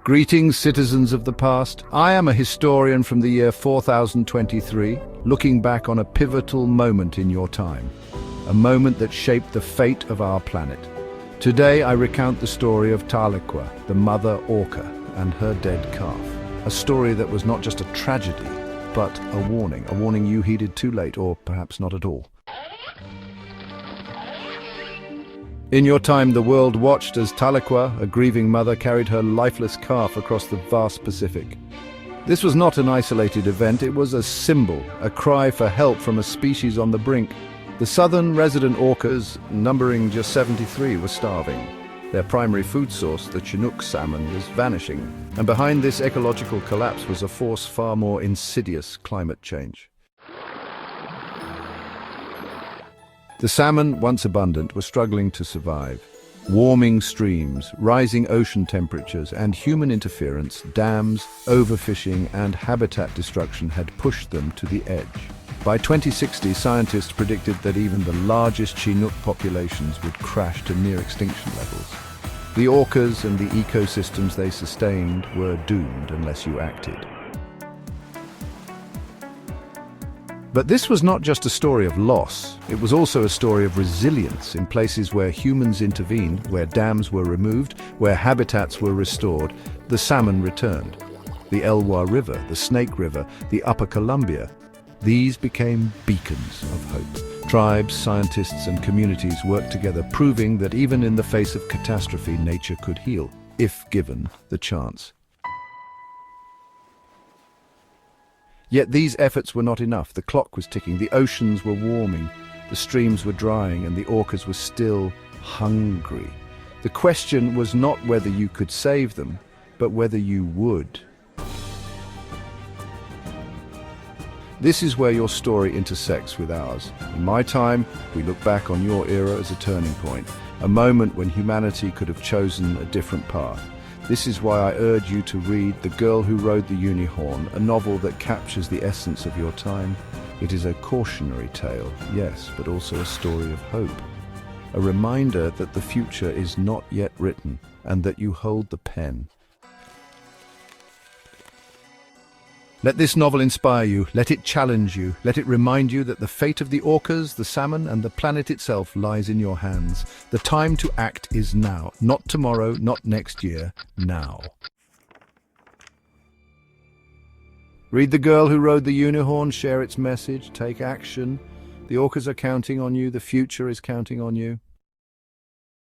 Greetings, citizens of the past. I am a historian from the year 4023, looking back on a pivotal moment in your time, a moment that shaped the fate of our planet. Today, I recount the story of Tahlequah, the mother orca, and her dead calf. A story that was not just a tragedy, but a warning you heeded too late, or perhaps not at all. In your time, the world watched as Tahlequah, a grieving mother, carried her lifeless calf across the vast Pacific. This was not an isolated event, it was a symbol, a cry for help from a species on the brink. The southern resident orcas, numbering just 73, were starving. Their primary food source, the Chinook salmon, was vanishing. And behind this ecological collapse was a force far more insidious: climate change. The salmon, once abundant, were struggling to survive. Warming streams, rising ocean temperatures, and human interference, dams, overfishing, and habitat destruction had pushed them to the edge. By 2060, scientists predicted that even the largest Chinook populations would crash to near extinction levels. The orcas and the ecosystems they sustained were doomed unless you acted. But this was not just a story of loss, it was also a story of resilience in places where humans intervened, where dams were removed, where habitats were restored. The salmon returned. The Elwha River, the Snake River, the Upper Columbia, these became beacons of hope. Tribes, scientists, and communities worked together, proving that even in the face of catastrophe, nature could heal, if given the chance. Yet these efforts were not enough. The clock was ticking, the oceans were warming, the streams were drying, and the orcas were still hungry. The question was not whether you could save them, but whether you would. This is where your story intersects with ours. In my time, we look back on your era as a turning point, a moment when humanity could have chosen a different path. This is why I urge you to read The Girl Who Rode the Unicorn, a novel that captures the essence of your time. It is a cautionary tale, yes, but also a story of hope. A reminder that the future is not yet written and that you hold the pen. Let this novel inspire you, let it challenge you, let it remind you that the fate of the orcas, the salmon, and the planet itself lies in your hands. The time to act is now, not tomorrow, not next year, now. Read The Girl Who Rode the Unicorn, share its message, take action. The orcas are counting on you, the future is counting on you.